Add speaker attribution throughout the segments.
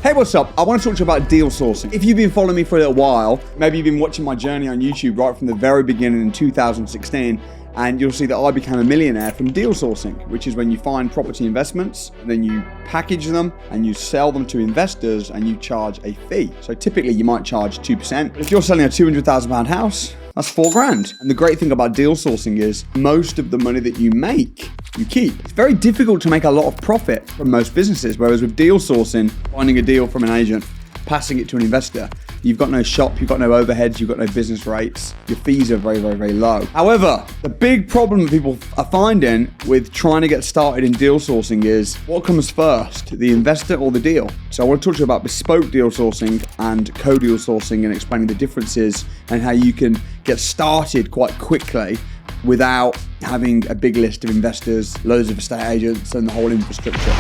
Speaker 1: Hey, what's up? I want to talk to you about deal sourcing. If you've been following me for a little while, maybe you've been watching my journey on YouTube right from the very beginning in 2016, and you'll see that I became a millionaire from deal sourcing, which is when you find property investments, and then you package them and you sell them to investors and you charge a fee. So typically you might charge 2%. But if you're selling a £200,000 house, that's $4,000. And the great thing about deal sourcing is most of the money that you make, you keep. It's very difficult to make a lot of profit from most businesses, whereas with deal sourcing, finding a deal from an agent, passing it to an investor, you've got no shop, you've got no overheads, you've got no business rates, your fees are very, very, very low. However, the big problem that people are finding with trying to get started in deal sourcing is what comes first, the investor or the deal? So I want to talk to you about bespoke deal sourcing and co-deal sourcing and explaining the differences and how you can get started quite quickly without having a big list of investors, loads of estate agents, and the whole infrastructure.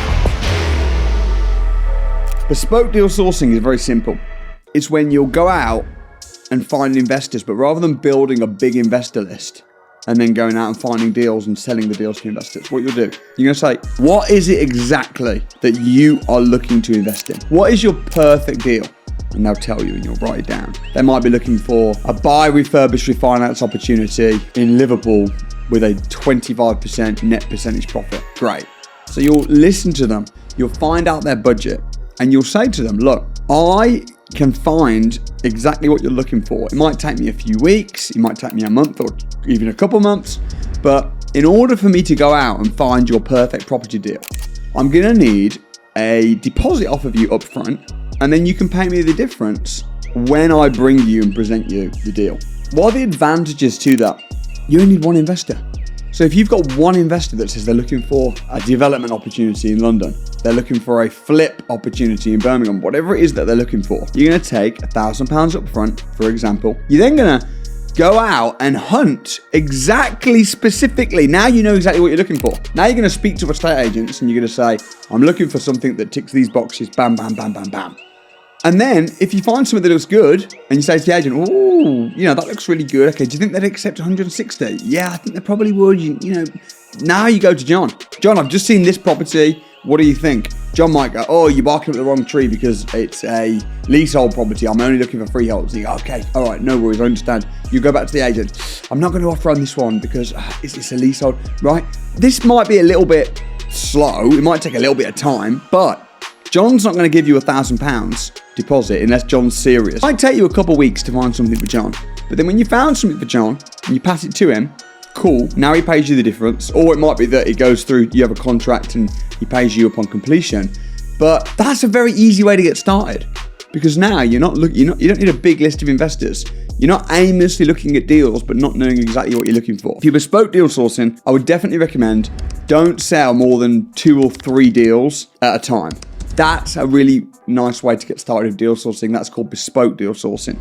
Speaker 1: Bespoke deal sourcing is very simple. It's when you'll go out and find investors, but rather than building a big investor list and then going out and finding deals and selling the deals to investors, what you'll do, you're going to say, what is it exactly that you are looking to invest in? What is your perfect deal? And they'll tell you and you'll write it down. They might be looking for a buy, refurbish, refinance opportunity in Liverpool with a 25% net percentage profit. Great. So you'll listen to them, you'll find out their budget, and you'll say to them, look, I can find exactly what you're looking for. It might take me a few weeks, it might take me a month or even a couple months, but in order for me to go out and find your perfect property deal, I'm gonna need a deposit off of you up front, and then you can pay me the difference when I bring you and present you the deal. What are the advantages to that? You only need one investor. So if you've got one investor that says they're looking for a development opportunity in London, they're looking for a flip opportunity in Birmingham, whatever it is that they're looking for, you're going to take £1,000 up front, for example. You're then going to go out and hunt exactly specifically. Now you know exactly what you're looking for. Now you're going to speak to estate agents and you're going to say, I'm looking for something that ticks these boxes, bam, bam, bam, bam, bam. And then if you find something that looks good and you say to the agent, oh, that looks really good. Okay, do you think they'd accept 160? Yeah, I think they probably would. Now you go to John. John, I've just seen this property. What do you think? John might go, oh, you're barking up the wrong tree because it's a leasehold property. I'm only looking for freeholds. And you go, okay, all right, no worries, I understand. You go back to the agent. I'm not going to offer on this one because it's a leasehold, right? This might be a little bit slow. It might take a little bit of time, but John's not going to give you £1,000 deposit unless John's serious. It might take you a couple of weeks to find something for John. But then when you found something for John and you pass it to him, cool, now he pays you the difference. Or it might be that it goes through, you have a contract and he pays you upon completion. But that's a very easy way to get started because now you don't need a big list of investors. You're not aimlessly looking at deals but not knowing exactly what you're looking for. If you're bespoke deal sourcing, I would definitely recommend don't sell more than 2 or 3 deals at a time. That's a really nice way to get started with deal sourcing. That's called bespoke deal sourcing.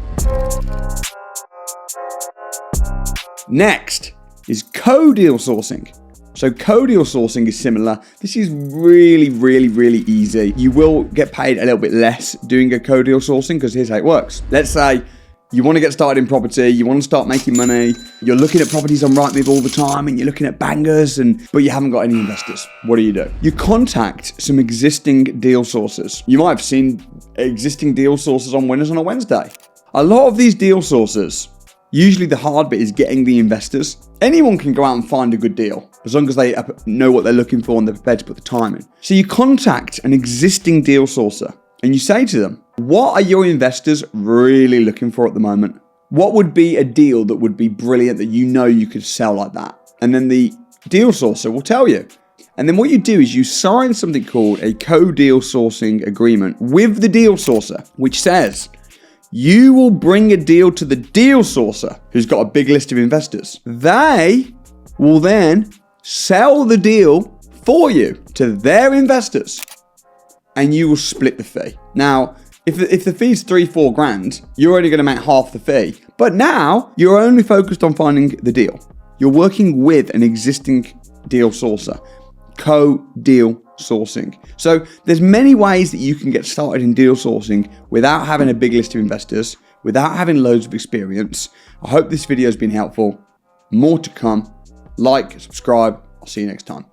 Speaker 1: Next is co-deal sourcing. So co-deal sourcing is similar. This is really, really, really easy. You will get paid a little bit less doing a co-deal sourcing because here's how it works. Let's say you want to get started in property, you want to start making money, you're looking at properties on Rightmove all the time and you're looking at bangers, but you haven't got any investors. What do? You contact some existing deal sources. You might have seen existing deal sources on Winners on a Wednesday. A lot of these deal sources, usually the hard bit is getting the investors. Anyone can go out and find a good deal as long as they know what they're looking for and they're prepared to put the time in. So you contact an existing deal sourcer and you say to them, what are your investors really looking for at the moment? What would be a deal that would be brilliant that you could sell like that? And then the deal sourcer will tell you. And then what you do is you sign something called a co-deal sourcing agreement with the deal sourcer, which says you will bring a deal to the deal sourcer who's got a big list of investors. They will then sell the deal for you to their investors and you will split the fee. Now, if the fee's $3-4 grand, you're only going to make half the fee. But now you're only focused on finding the deal. You're working with an existing deal sourcer, co-deal sourcing. So there's many ways that you can get started in deal sourcing without having a big list of investors, without having loads of experience. I hope this video has been helpful. More to come. Like, subscribe. I'll see you next time.